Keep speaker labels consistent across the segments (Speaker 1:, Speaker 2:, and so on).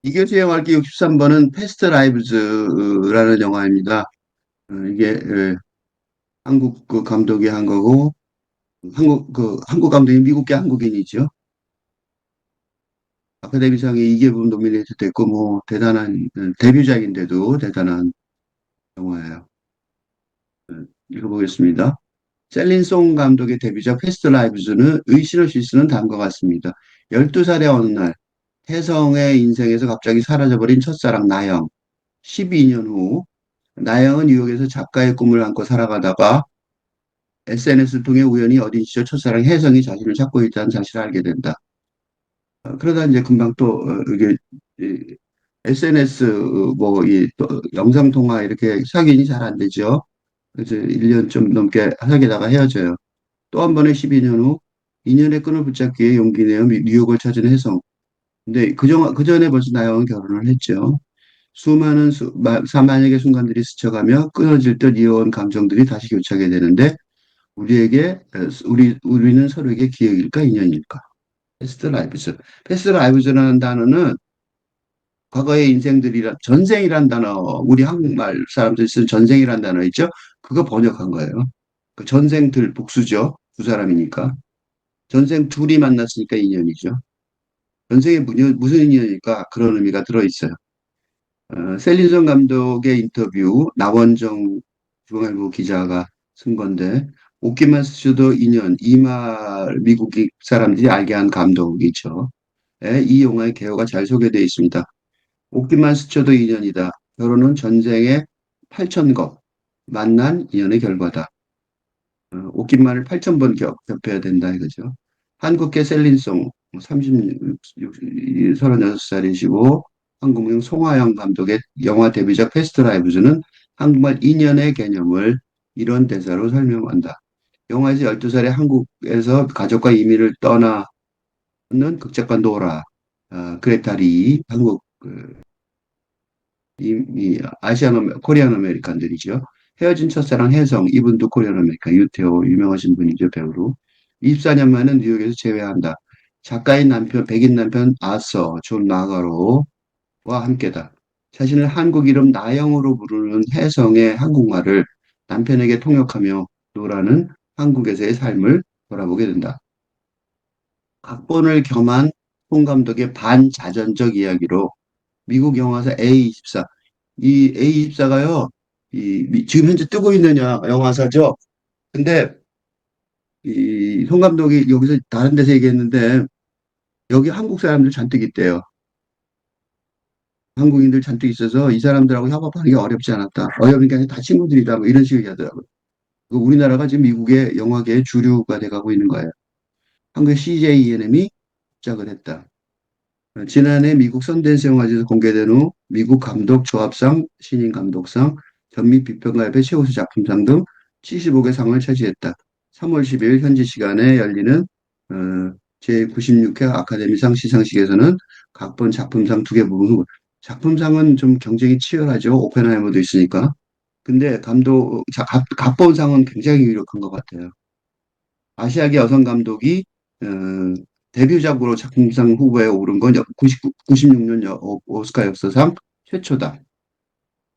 Speaker 1: 이교수 영화기 63번은 패스트 라이브즈라는 영화입니다. 이게 한국 그 감독이 한 거고 한국 감독이 미국계 한국인이죠. 아카데미상에 2개분 노미네이트 됐고 뭐 대단한 데뷔작인데도 대단한 영화예요. 읽어보겠습니다. 셀린송 감독의 데뷔작 패스트 라이브즈는 의심을 수 있는 다음과 같습니다. 12살의 어느 날 혜성의 인생에서 갑자기 사라져버린 첫사랑 나영. 12년 후 나영은 뉴욕에서 작가의 꿈을 안고 살아가다가 SNS를 통해 우연히 어린 시절 첫사랑 혜성이 자신을 찾고 있다는 사실을 알게 된다. 그러다 이제 금방 또 이게 SNS 뭐이 영상 통화 이렇게 확인이 잘 안 되죠. 그래서 1년 좀 넘게 사귀다가 헤어져요. 또 한 번의 12년 후 인연의 끈을 붙잡기 위해 용기 내어 뉴욕을 찾은 혜성. 근데 그 전에 벌써 나영은 결혼을 했죠. 수많은 사만여의 순간들이 스쳐가며 끊어질 듯 이어온 감정들이 다시 교차하게 되는데 우리는 서로에게 기억일까 인연일까? 패스트 라이브즈. 패스트 라이브즈라는 단어는 과거의 인생들이란 전생이란 단어, 우리 한국말 사람들이 쓴 전생이란 단어 있죠? 그거 번역한 거예요. 그 전생들 복수죠. 두 사람이니까. 전생 둘이 만났으니까 인연이죠. 전생에 무슨 인연일까? 그런 의미가 들어있어요. 셀린son 감독의 인터뷰, 나원정 중앙일보 기자가 쓴 건데, 웃기만 스쳐도 인연, 이 말 미국 사람들이 알게 한 감독이죠. 이 영화의 개요가 잘 소개되어 있습니다. 웃기만 스쳐도 인연이다. 결혼은 전생의 8,000겁, 만난 인연의 결과다. 웃기만을 8,000번 겹해야 된다 이거죠. 한국계 셀린송, 36살이시고, 한국명 송하영 감독의 영화 데뷔작 패스트 라이브즈는 한국말 인연의 개념을 이런 대사로 설명한다. 영화에서 12살의 한국에서 가족과 이민을 떠나는 극작가 노라, 그레타리, 한국, 코리안 아메리칸들이죠. 헤어진 첫사랑 혜성, 이분도 코리안 아메리칸, 유태호, 유명하신 분이죠, 배우로. 24년 만에 뉴욕에서 재회한다. 작가인 남편, 백인 남편 아서, 존 나가로와 함께다. 자신을 한국 이름 나영으로 부르는 혜성의 한국말을 남편에게 통역하며 노라는 한국에서의 삶을 돌아보게 된다. 각본을 겸한 홍 감독의 반자전적 이야기로 미국 영화사 A24, 이 A24가요, 지금 현재 뜨고 있는 영화사죠. 근데 이 송 감독이 여기서 다른 데서 얘기했는데 여기 한국 사람들 잔뜩 있대요. 한국인들 잔뜩 있어서 이 사람들하고 협업하는 게 어렵지 않았다. 어려운 게 아니라 다 친구들이다. 뭐 이런 식으로 얘기하더라고요. 우리나라가 지금 미국의 영화계의 주류가 돼가고 있는 거예요. 한국의 CJENM이 시작을 했다. 지난해 미국 선댄스 영화제에서 공개된 후 미국 감독 조합상, 신인 감독상, 전미 비평가협회 최우수 작품상 등 75개 상을 차지했다. 3월 12일 현지 시간에 열리는 어, 제96회 아카데미상 시상식에서는 각본 작품상 2개 부분 후 작품상은 좀 경쟁이 치열하죠. 오펜하이머도 있으니까. 근데 각본상은 굉장히 유력한 것 같아요. 아시아계 여성 감독이 어, 데뷔작으로 작품상 후보에 오른 건 96년 오스카 역사상 최초다.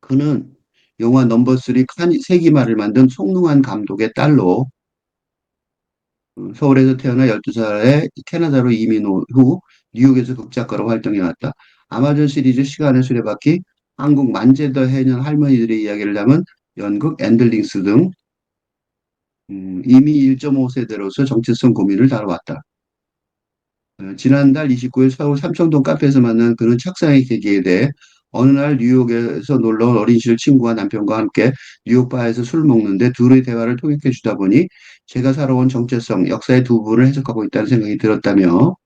Speaker 1: 그는 영화 넘버 3 세기말을 만든 송능한 감독의 딸로 서울에서 태어나 12살에 캐나다로 이민 후 뉴욕에서 극작가로 활동해왔다. 아마존 시리즈 시간의 수레바퀴, 한국 만재더 해년 할머니들의 이야기를 담은 연극 앤들링스 등 이미 1.5세대로서 정체성 고민을 다뤄왔다. 지난달 29일 서울 삼청동 카페에서 만난 그는 착상의 계기에 대해 어느 날 뉴욕에서 놀러 온 어린 시절 친구와 남편과 함께 뉴욕 바에서 술을 먹는데 둘의 대화를 통역해 주다 보니 제가 살아온 정체성, 역사의 두 부분을 해석하고 있다는 생각이 들었다며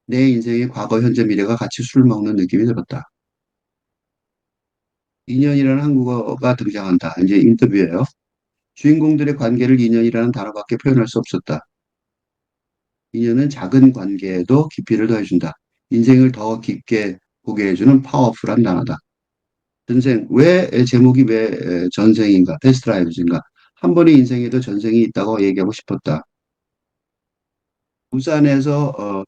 Speaker 1: 내 인생의 과거, 현재, 미래가 같이 술을 먹는 느낌이 들었다. 인연이라는 한국어가 등장한다. 이제 인터뷰예요. 주인공들의 관계를 인연이라는 단어밖에 표현할 수 없었다. 인연은 작은 관계에도 깊이를 더해준다. 인생을 더 깊게 보게 해주는 파워풀한 단어다. 제목이 왜 전생인가, 베스트 라이브즈인가. 한 번의 인생에도 전생이 있다고 얘기하고 싶었다. 부산에서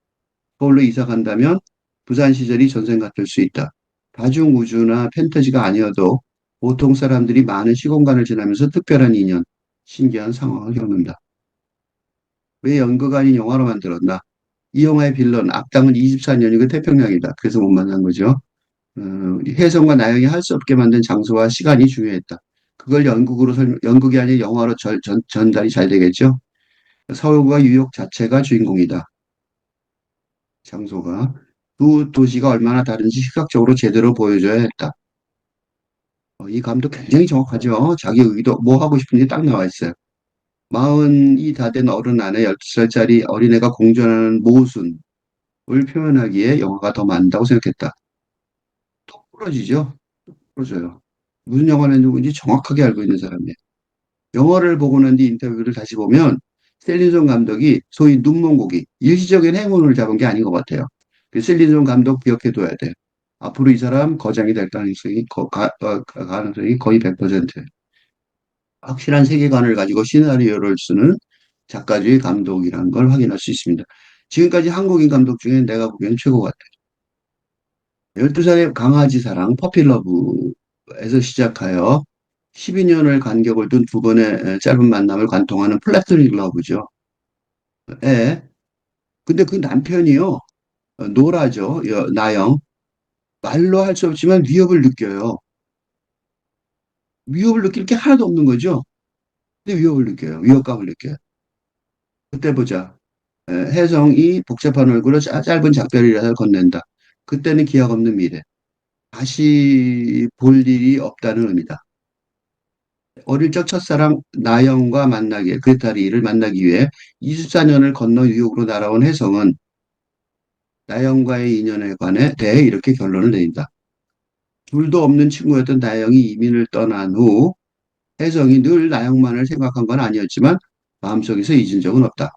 Speaker 1: 서울로 이사 간다면 부산 시절이 전생 같을 수 있다. 다중우주나 판타지가 아니어도 보통 사람들이 많은 시공간을 지나면서 특별한 인연, 신기한 상황을 겪는다. 왜 연극 아닌 영화로 만들었나? 이 영화의 빌런, 악당은 24년이고 태평양이다. 그래서 못 만난 거죠. 혜성과 나영이 할 수 없게 만든 장소와 시간이 중요했다. 그걸 연극이 아닌 영화로 전달이 잘 되겠죠. 서울과 뉴욕 자체가 주인공이다. 장소가. 두 도시가 얼마나 다른지 시각적으로 제대로 보여줘야 했다. 이 감독 굉장히 정확하죠. 자기 의도, 뭐 하고 싶은지 딱 나와 있어요. 마흔이 다 된 어른 안에 12살짜리 어린애가 공존하는 모순을 표현하기에 영화가 더 맞는다고 생각했다. 톡 부러지죠? 부러져요. 무슨 영화를 누군지 정확하게 알고 있는 사람이에요. 영화를 보고 난 뒤 인터뷰를 다시 보면 셀린son 감독이 소위 눈먼고기, 일시적인 행운을 잡은 게 아닌 것 같아요. 셀린son 감독 기억해둬야 돼요. 앞으로 이 사람 거장이 될 가능성이 거의 100%예요. 확실한 세계관을 가지고 시나리오를 쓰는 작가주의 감독이라는 걸 확인할 수 있습니다. 지금까지 한국인 감독 중에 내가 보기에는 최고 같아요. 12살의 강아지 사랑, 퍼필러브에서 시작하여 12년을 간격을 둔 두 번의 짧은 만남을 관통하는 플래토닉 러브죠. 예. 근데 그 남편이요, 노라죠. 나영. 말로 할 수 없지만 위협을 느껴요. 위협을 느낄 게 하나도 없는 거죠. 근데 위협을 느껴요. 위협감을 느껴요. 그때 보자. 혜성이 복잡한 얼굴로 짧은 작별이라도 건넨다. 그때는 기약 없는 미래. 다시 볼 일이 없다는 의미다. 어릴 적 첫사랑 나영과 만나기에, 그레타리를 만나기 위해 24년을 건너 뉴욕으로 날아온 혜성은 나영과의 인연에 관해 대해 이렇게 결론을 내린다. 둘도 없는 친구였던 나영이 이민을 떠난 후 혜성이 늘 나영만을 생각한 건 아니었지만 마음속에서 잊은 적은 없다.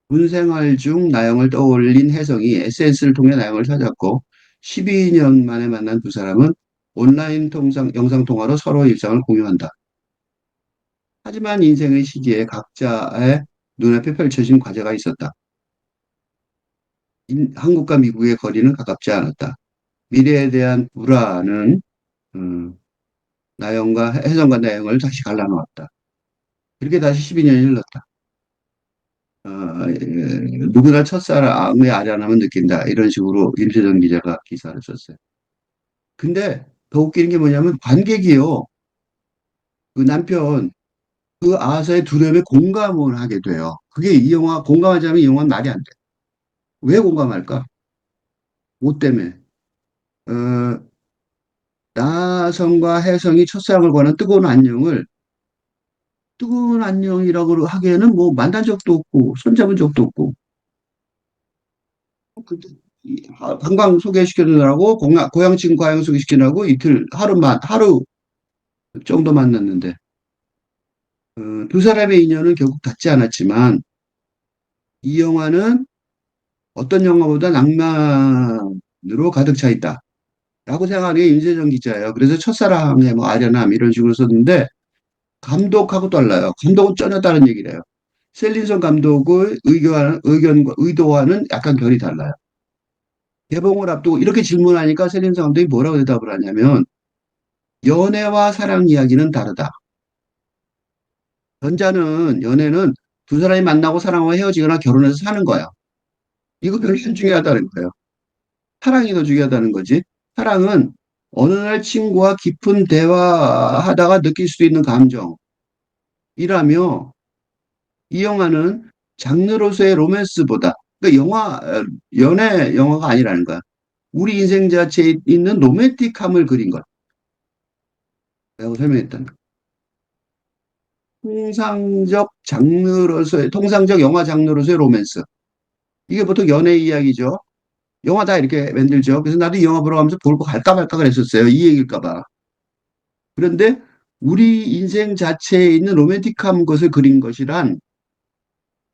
Speaker 1: 군 생활 중 나영을 떠올린 혜성이 SNS를 통해 나영을 찾았고 12년 만에 만난 두 사람은 온라인 영상통화로 서로 일상을 공유한다. 하지만 인생의 시기에 각자의 눈앞에 펼쳐진 과제가 있었다. 한국과 미국의 거리는 가깝지 않았다. 미래에 대한 불안은 나영과 혜성과 나영을 다시 갈라놓았다. 이렇게 다시 12년이 흘렀다. 누구나 첫사랑의 아련함은 느낀다. 이런 식으로 임세정 기자가 기사를 썼어요. 근데 더 웃기는 게 뭐냐면 관객이요. 그 남편, 그 아서의 두려움에 공감을 하게 돼요. 그게 이 영화, 공감하지 않으면 이 영화는 말이 안 돼. 왜 공감할까? 뭐 때문에? 어, 나성과 혜성이 첫사랑을 거는 뜨거운 안녕이라고 하기에는 뭐 만난 적도 없고 손잡은 적도 없고 그때 관광 소개시켜주느라고 고향 친구 고향 소개시키느라고 하루 정도 만났는데 두 사람의 인연은 결국 닿지 않았지만 이 영화는 어떤 영화보다 낭만으로 가득 차 있다. 라고 생각하는 게 윤세정 기자예요. 그래서 첫사랑의 뭐 아련함 이런 식으로 썼는데 감독하고 달라요. 감독은 전혀 다른 얘기를 해요. 셀린son 감독의 의견과 의도와는 약간 결이 달라요. 개봉을 앞두고 이렇게 질문하니까 셀린son 감독이 뭐라고 대답을 하냐면 연애와 사랑 이야기는 다르다. 연애는 두 사람이 만나고 사랑하고 헤어지거나 결혼해서 사는 거야. 이거 훨씬 중요하다는 거예요. 사랑이 더 중요하다는 거지. 사랑은 어느 날 친구와 깊은 대화하다가 느낄 수도 있는 감정이라며 이 영화는 장르로서의 로맨스보다 그러니까 연애 영화가 아니라는 거야. 우리 인생 자체에 있는 로맨틱함을 그린 거라고 설명했다는 거야. 통상적 영화 장르로서의 로맨스. 이게 보통 연애 이야기죠. 영화 다 이렇게 만들죠. 그래서 나도 이 영화 보러 가면서 볼고 갈까 말까 그랬었어요. 이 얘기일까 봐. 그런데 우리 인생 자체에 있는 로맨틱한 것을 그린 것이란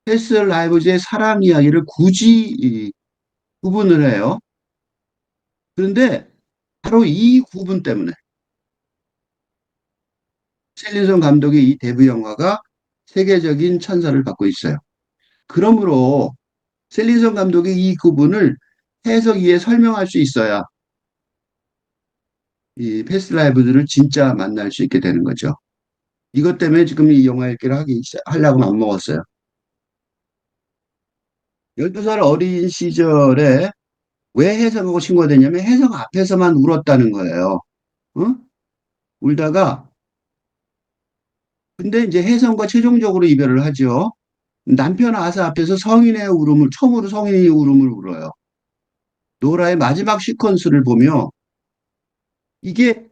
Speaker 1: 헬스 라이브즈의 사랑 이야기를 굳이 구분을 해요. 그런데 바로 이 구분 때문에 셀린son 감독의 이 데뷔 영화가 세계적인 찬사를 받고 있어요. 그러므로 셀린son 감독의 이 구분을 해석 이해 설명할 수 있어야 이 패스트 라이브들을 진짜 만날 수 있게 되는 거죠. 이것 때문에 지금 이 영화 읽기를 하려고 마음 먹었어요. 12살 어린 시절에 왜 해석하고 친구가 됐냐면 해석 앞에서만 울었다는 거예요. 어? 울다가 근데 이제 혜성과 최종적으로 이별을 하죠. 남편 아사 앞에서 성인의 울음을 처음으로 성인의 울음을 울어요. 노라의 마지막 시퀀스를 보며 이게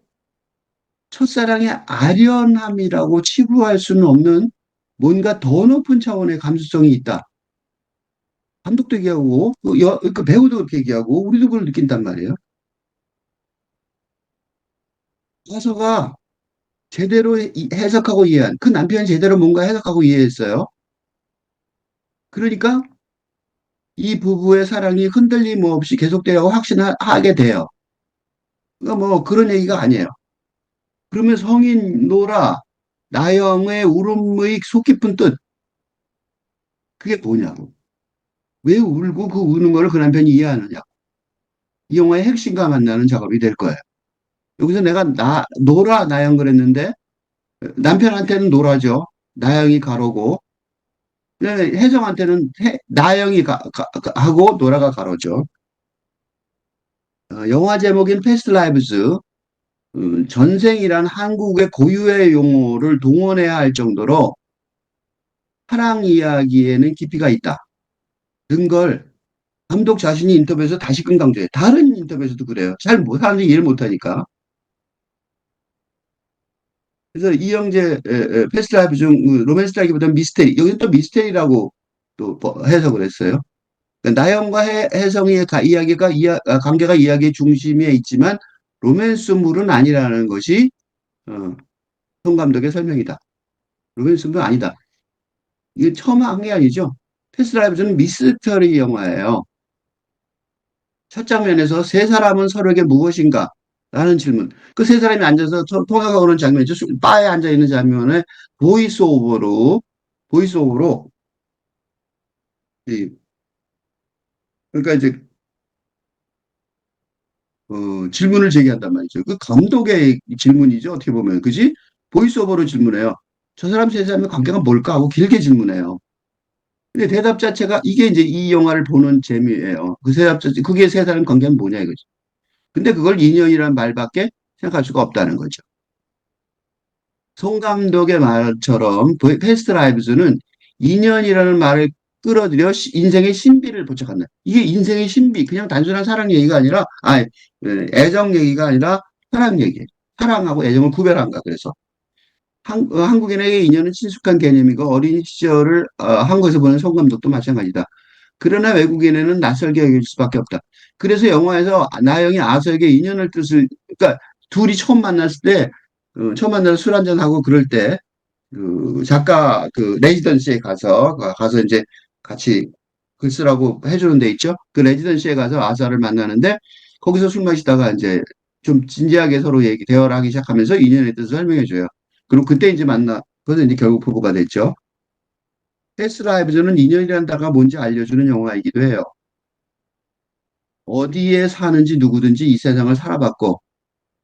Speaker 1: 첫사랑의 아련함이라고 치부할 수는 없는 뭔가 더 높은 차원의 감수성이 있다. 감독도 얘기하고 그 배우도 그렇게 얘기하고 우리도 그걸 느낀단 말이에요. 가서가 제대로 해석하고 이해한 그 남편이 제대로 뭔가 해석하고 이해했어요. 그러니까 이 부부의 사랑이 흔들림 없이 계속되라고 확신하게 돼요. 그러니까 뭐 그런 얘기가 아니에요. 그러면 성인 노라 나영의 울음의 속 깊은 뜻 그게 뭐냐고. 왜 울고 그 우는 거를 그 남편이 이해하느냐. 이 영화의 핵심과 만나는 작업이 될 거예요. 여기서 내가 노라 나영 그랬는데 남편한테는 노라죠. 나영이 가로고 혜정한테는 나영이 하고 노라가 가로죠. 영화 제목인 패스트 라이브즈 전생이란 한국의 고유의 용어를 동원해야 할 정도로 사랑 이야기에는 깊이가 있다. 는 걸 감독 자신이 인터뷰에서 다시금 강조해. 다른 인터뷰에서도 그래요. 사람들이 이해를 못하니까. 그래서 이영재 패스트라이브 중 로맨스라기보다는 미스테리. 여기는 또 미스테리라고 또 해석을 했어요. 그러니까 나영과 혜성이의 관계가 이야기의 중심에 있지만 로맨스물은 아니라는 것이 어, 송 감독의 설명이다. 로맨스물은 아니다. 이게 처음 한 게 아니죠. 패스트라이브는 미스터리 영화예요. 첫 장면에서 세 사람은 서로에게 무엇인가? 라는 질문. 그 세 사람이 앉아서 통화가 오는 장면이죠. 바에 앉아 있는 장면에 보이스 오버로, 보이스 오버로, 이, 그러니까 이제, 질문을 제기한단 말이죠. 그 감독의 질문이죠. 어떻게 보면. 그지? 보이스 오버로 질문해요. 저 사람 세 사람의 관계가 뭘까 하고 길게 질문해요. 근데 대답 자체가 이게 이제 이 영화를 보는 재미예요. 그 대답 자체, 그게 세 사람 관계는 뭐냐 이거죠. 근데 그걸 인연이라는 말밖에 생각할 수가 없다는 거죠. 송 감독의 말처럼 패스트 라이브즈는 인연이라는 말을 끌어들여 인생의 신비를 포착한다. 이게 인생의 신비, 그냥 단순한 사랑 얘기가 아니라, 애정 얘기가 아니라 사랑 얘기. 사랑하고 애정을 구별한가, 그래서. 한국인에게 인연은 친숙한 개념이고 어린 시절을 한국에서 보는 송 감독도 마찬가지다. 그러나 외국인에는 낯설게 여길 수밖에 없다. 그래서 영화에서 나영이 아서에게 인연을 뜻을, 그러니까 둘이 처음 만나서 술 한잔하고 그럴 때, 그 작가 그 레지던시에 가서 이제 같이 글 쓰라고 해주는 데 있죠. 그 레지던시에 가서 아서를 만나는데 거기서 술 마시다가 이제 좀 진지하게 서로 대화를 하기 시작하면서 인연의 뜻을 설명해 줘요. 그리고 그때 이제 그래서 이제 결국 부부가 됐죠. 패스 라이브즈는 인연이라는 단어가 뭔지 알려주는 영화이기도 해요. 어디에 사는지 누구든지 이 세상을 살아봤고,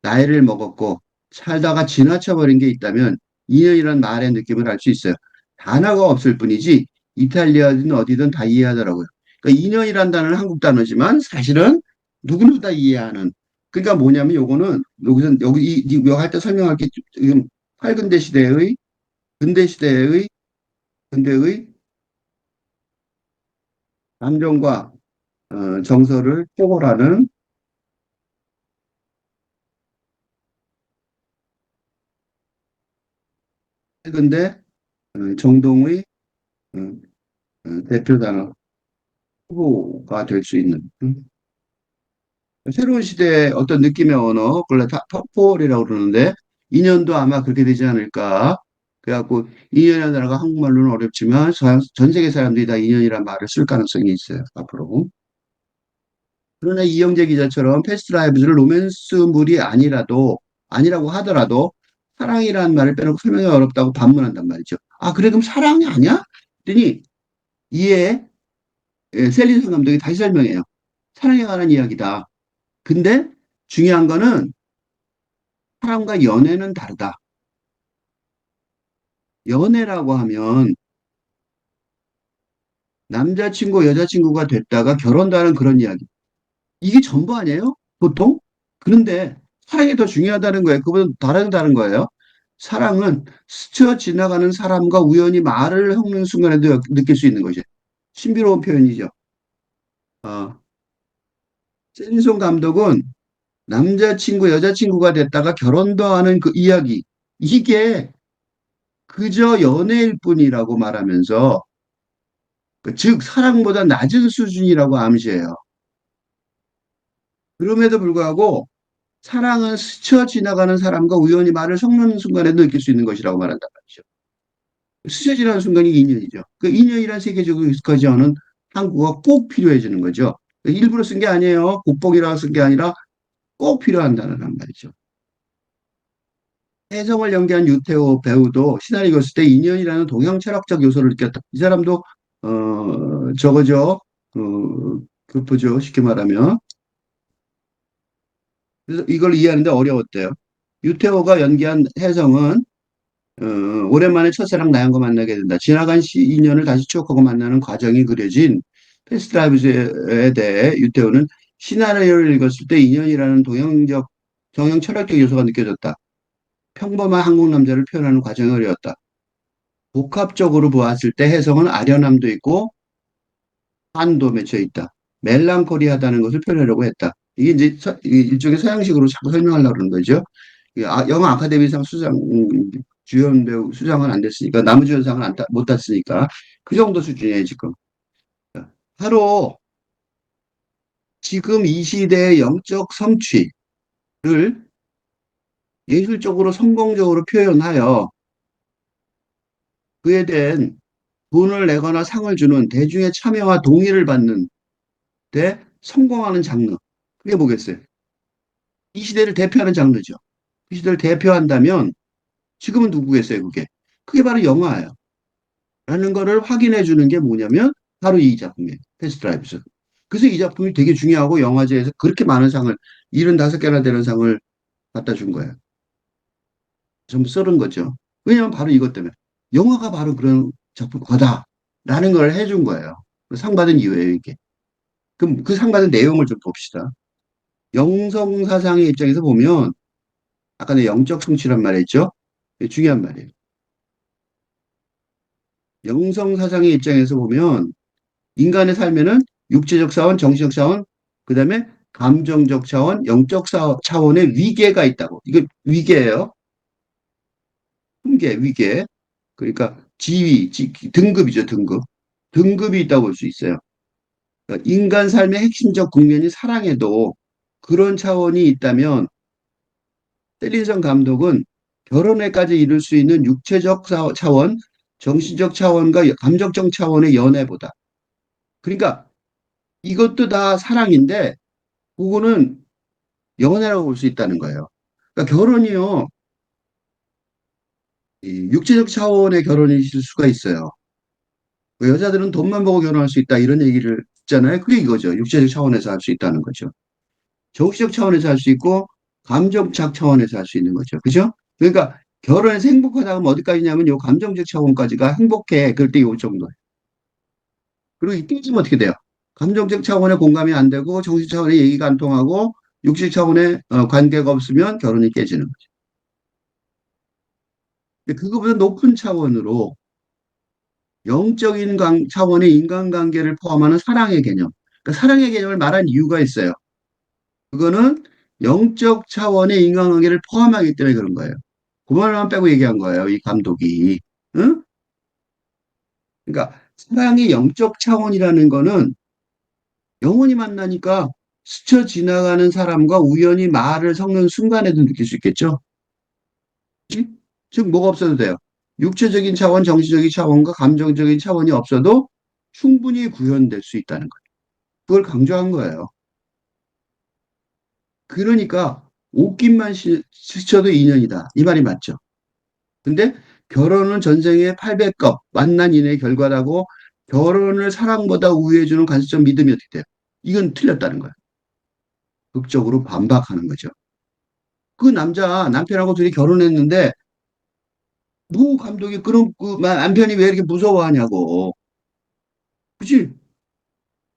Speaker 1: 나이를 먹었고, 살다가 지나쳐버린 게 있다면, 인연이라는 말의 느낌을 알 수 있어요. 단어가 없을 뿐이지, 이탈리아든 어디든 다 이해하더라고요. 그러니까 인연이라는 단어는 한국 단어지만, 사실은 누구나 다 이해하는. 그러니까 뭐냐면, 여기 할 때 설명할 게, 지금 팔근대 시대의, 근대 시대의, 근대의 감정과 정서를 초월하는 최근대 정동의 어, 대표 단어 후보가 될 수 있는 새로운 시대의 어떤 느낌의 언어, 그걸 탑폴이라고 그러는데 2년도 아마 그렇게 되지 않을까. 그래갖고 2년이라는 단어가 한국말로는 어렵지만 전 세계 사람들이 다 2년이라는 말을 쓸 가능성이 있어요. 앞으로. 그러나 이영재 기자처럼 패스트 라이브즈를 로맨스물이 아니라고 하더라도 사랑이라는 말을 빼놓고 설명이 어렵다고 반문한단 말이죠. 아, 그래, 그럼 사랑이 아니야? 그랬더니 이에 셀린슨 감독이 다시 설명해요. 사랑에 관한 이야기다. 근데 중요한 거는 사랑과 연애는 다르다. 연애라고 하면 남자친구, 여자친구가 됐다가 결혼도 하는 그런 이야기. 이게 전부 아니에요? 보통? 그런데 사랑이 더 중요하다는 거예요. 그보다 다르다는 거예요. 사랑은 스쳐 지나가는 사람과 우연히 말을 섞는 순간에도 느낄 수 있는 것이 신비로운 표현이죠. 어, 세린송 감독은 남자친구, 여자친구가 됐다가 결혼도 하는 그 이야기. 이게 그저 연애일 뿐이라고 말하면서, 즉, 사랑보다 낮은 수준이라고 암시해요. 그럼에도 불구하고, 사랑은 스쳐 지나가는 사람과 우연히 말을 섞는 순간에도 느낄 수 있는 것이라고 말한단 말이죠. 스쳐 지나가는 순간이 인연이죠. 그 인연이란 세계적으로 익숙하지 않은 한국어가 꼭 필요해지는 거죠. 일부러 쓴 게 아니에요. 국뽕이라고 쓴 게 아니라 꼭 필요한 단어란 말이죠. 혜성을 연기한 유태호 배우도 시나리오 읽었을 때 인연이라는 동양 철학적 요소를 느꼈다. 이 사람도 저거죠. 교포죠. 쉽게 말하면. 그래서 이걸 이해하는데 어려웠대요. 유태호가 연기한 혜성은 어, 오랜만에 첫사랑 나영과 만나게 된다. 지나간 인연을 다시 추억하고 만나는 과정이 그려진 패스트라이브에 대해 유태호는 시나리오를 읽었을 때 인연이라는 동양 철학적 요소가 느껴졌다. 평범한 한국 남자를 표현하는 과정이 어려웠다. 복합적으로 보았을 때 혜성은 아련함도 있고 한도 맺혀 있다. 멜랑콜리하다는 것을 표현하려고 했다. 이게 이제 일종의 서양식으로 자꾸 설명하려고 그러는 거죠. 영화 아카데미상 주연 배우 수상은 안 됐으니까, 남우주연상은 못 땄으니까, 그 정도 수준이에요, 지금. 바로 지금 이 시대의 영적 성취를 예술적으로 성공적으로 표현하여 그에 대한 돈을 내거나 상을 주는 대중의 참여와 동의를 받는 데 성공하는 장르. 그게 뭐겠어요? 이 시대를 대표하는 장르죠. 그 시대를 대표한다면 지금은 누구겠어요, 그게? 그게 바로 영화예요. 라는 거를 확인해 주는 게 뭐냐면 바로 이 작품이에요. 패스트라이브스. 그래서 이 작품이 되게 중요하고 영화제에서 그렇게 많은 상을, 75개나 되는 상을 갖다 준 거예요. 전부 썰은 거죠. 왜냐하면 바로 이것 때문에. 영화가 바로 그런 작품 거다라는 걸 해준 거예요. 상 받은 이유예요, 이게. 그럼 그 상 받은 내용을 좀 봅시다. 영성사상의 입장에서 보면 아까 내 영적 성취란 말했죠? 중요한 말이에요. 영성사상의 입장에서 보면 인간의 삶에는 육체적 차원, 정신적 차원, 그 다음에 감정적 차원, 영적 차원의 위계가 있다고. 이거 위계예요. 위계. 그러니까 등급이죠, 등급. 등급이 있다고 볼 수 있어요. 그러니까 인간 삶의 핵심적 국면이 사랑에도 그런 차원이 있다면 셀린선 감독은 결혼에까지 이룰 수 있는 육체적 차원, 정신적 차원과 감정적 차원의 연애보다. 그러니까 이것도 다 사랑인데 그거는 연애라고 볼 수 있다는 거예요. 그러니까 결혼이요, 이 육체적 차원의 결혼일 수가 있어요. 그 여자들은 돈만 보고 결혼할 수 있다 이런 얘기를 듣잖아요. 그게 이거죠. 육체적 차원에서 할 수 있다는 거죠. 정신적 차원에서 할 수 있고 감정적 차원에서 할 수 있는 거죠. 그죠? 그러니까 결혼해서 행복하다 하면 어디까지냐면 요 감정적 차원까지가 행복해. 그럴 때 요 정도예요. 그리고 이때쯤 어떻게 돼요? 감정적 차원의 공감이 안 되고 정신 차원의 얘기가 안 통하고 육식 차원의 관계가 없으면 결혼이 깨지는 거죠. 근데 그거보다 높은 차원으로 영적인 차원의 인간관계를 포함하는 사랑의 개념. 그러니까 사랑의 개념을 말한 이유가 있어요. 그거는 영적 차원의 인간관계를 포함하기 때문에 그런 거예요. 그말만 빼고 얘기한 거예요, 이 감독이. 응? 그러니까 사랑의 영적 차원이라는 거는 영원히 만나니까 스쳐 지나가는 사람과 우연히 말을 섞는 순간에도 느낄 수 있겠죠. 그치? 즉 뭐가 없어도 돼요. 육체적인 차원, 정신적인 차원과 감정적인 차원이 없어도 충분히 구현될 수 있다는 거예요. 그걸 강조한 거예요. 그러니까 옷깃만 스쳐도 인연이다. 이 말이 맞죠. 근데 결혼은 전생의 800겁 만난 인의 결과라고 결혼을 사랑보다 우위해주는 간접적 믿음이 어떻게 돼요? 이건 틀렸다는 거야. 극적으로 반박하는 거죠. 그 남편하고 둘이 결혼했는데, 뭐 감독이 그런, 그 남편이 왜 이렇게 무서워하냐고. 그치?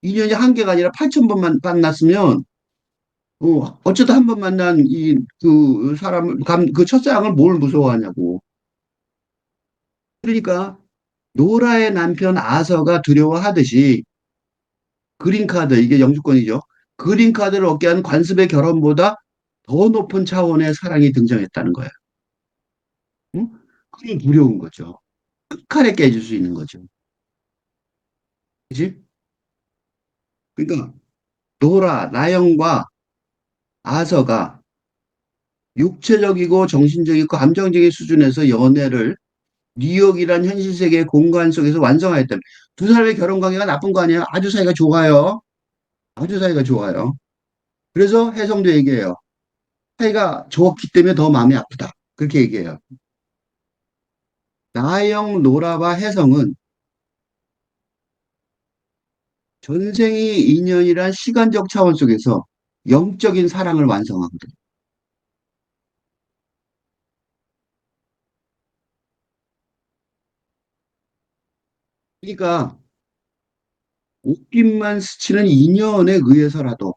Speaker 1: 인연이 한 개가 아니라 8천 번만 만났으면, 어쩌다 한 번 만난 그 사람을, 그 첫사랑을 뭘 무서워하냐고. 그러니까, 노라의 남편 아서가 두려워하듯이, 그린카드, 이게 영주권이죠. 그린카드를 얻게 하는 관습의 결혼보다 더 높은 차원의 사랑이 등장했다는 거예요. 응? 그게 두려운 거죠. 끝칼에 깨질 수 있는 거죠. 그지? 그러니까, 나영과 아서가 육체적이고 정신적이고 감정적인 수준에서 연애를 뉴욕이란 현실 세계의 공간 속에서 완성하였다면 두 사람의 결혼 관계가 나쁜 거 아니에요? 아주 사이가 좋아요. 아주 사이가 좋아요. 그래서 혜성도 얘기해요. 사이가 좋았기 때문에 더 마음이 아프다. 그렇게 얘기해요. 나영, 노라와 혜성은 전생이 인연이란 시간적 차원 속에서 영적인 사랑을 완성하거든요. 그러니까 옷깃만 스치는 인연에 의해서라도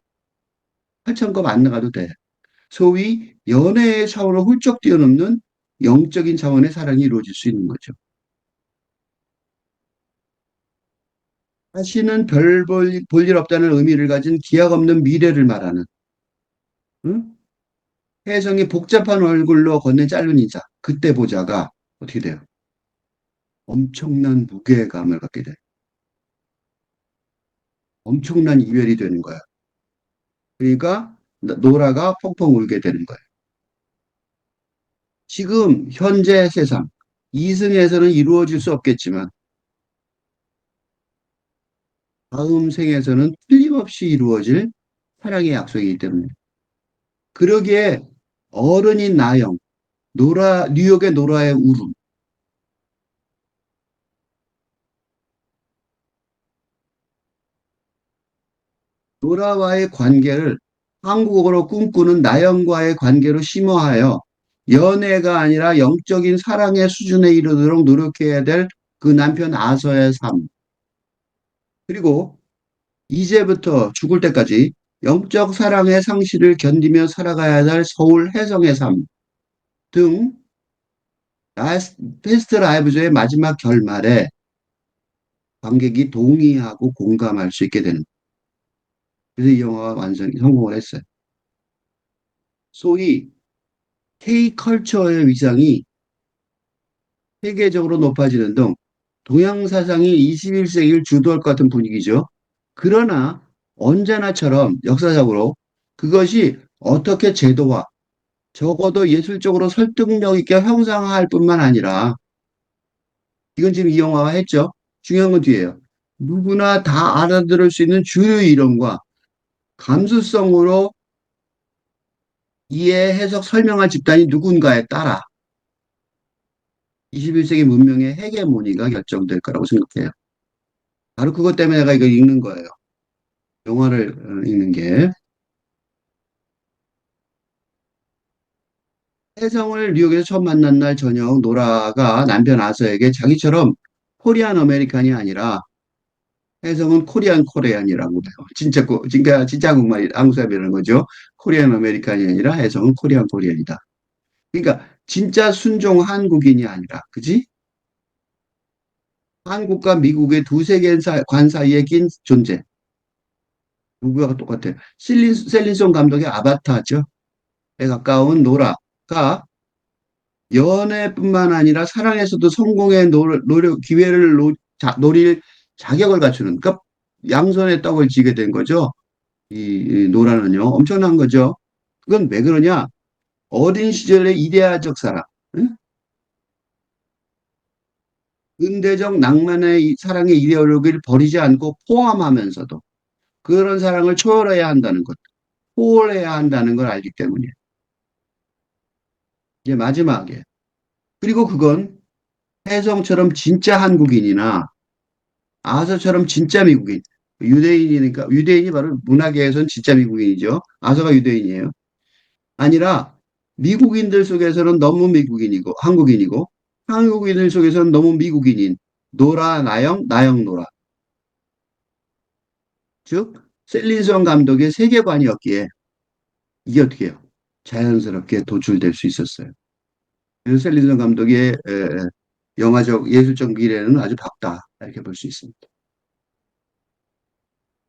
Speaker 1: 8천컵 안 나가도 돼. 소위 연애의 차원을 훌쩍 뛰어넘는 영적인 차원의 사랑이 이루어질 수 있는 거죠. 다시는 별 볼 일 없다는 의미를 가진 기약 없는 미래를 말하는, 응? 혜성이 복잡한 얼굴로 건넨 짧은 인사. 그때 보자가 어떻게 돼요? 엄청난 무게감을 갖게 돼. 엄청난 이별이 되는 거야. 그러니까 노라가 펑펑 울게 되는 거예요. 지금 현재 세상 이승에서는 이루어질 수 없겠지만 다음 생에서는 틀림없이 이루어질 사랑의 약속이기 때문에. 그러기에 어른인 나영, 뉴욕의 노라의 울음, 노라와의 관계를 한국어로 꿈꾸는 나영과의 관계로 심어하여 연애가 아니라 영적인 사랑의 수준에 이르도록 노력해야 될 그 남편 아서의 삶. 그리고 이제부터 죽을 때까지 영적 사랑의 상실을 견디며 살아가야 할 서울 혜성의 삶 등 패스트 라이브즈의 마지막 결말에 관객이 동의하고 공감할 수 있게 되는. 그래서 이 영화가 완전히 성공을 했어요. 소위 K컬처의 위상이 세계적으로 높아지는 등 동양 사상이 21세기를 주도할 것 같은 분위기죠. 그러나 언제나처럼 역사적으로 그것이 어떻게 제도화, 적어도 예술적으로 설득력 있게 형상화할 뿐만 아니라 이건 지금 이 영화가 했죠. 중요한 건 뒤에요. 누구나 다 알아들을 수 있는 주류 이론과 감수성으로 이해, 해석, 설명할 집단이 누군가에 따라 21세기 문명의 헤게모니가 결정될 거라고 생각해요. 바로 그것 때문에 내가 이거 읽는 거예요. 영화를 읽는 게. 혜성을 뉴욕에서 처음 만난 날 저녁 노라가 남편 아서에게 자기처럼 코리안 아메리칸이 아니라 혜성은 코리안 코리안이라고 해요. 진짜 한국말, 한국 사람이라는 거죠. 코리안 아메리칸이 아니라 혜성은 코리안 코리안이다. 그러니까 진짜 순종 한국인이 아니라, 그지? 한국과 미국의 두 세계관 사이에 낀 존재. 누구와 똑같아요. 셀린송 감독의 아바타죠. 에 가까운 노라가 연애뿐만 아니라 사랑에서도 성공의 기회를 노릴 자격을 갖추는, 그러니까 양손에 떡을 쥐게 된 거죠. 이 노라는요. 엄청난 거죠. 그건 왜 그러냐? 어린 시절의 이데아적 사랑, 응? 근대적 낭만의 사랑의 이데올로기를 버리지 않고 포함하면서도 그런 사랑을 초월해야 한다는 것, 포월해야 한다는 걸 알기 때문이에요. 이제 마지막에. 그리고 그건 혜성처럼 진짜 한국인이나 아서처럼 진짜 미국인, 유대인이니까, 유대인이 바로 문화계에서는 진짜 미국인이죠. 아서가 유대인이에요. 아니라 미국인들 속에서는 너무 미국인이고, 한국인이고, 한국인들 속에서는 너무 미국인인, 노라, 나영, 나영, 노라. 즉, 셀린성 감독의 세계관이었기에 이게 어떻게 해요? 자연스럽게 도출될 수 있었어요. 그래서 셀린성 감독의 영화적, 예술적 미래는 아주 밝다. 이렇게 볼 수 있습니다.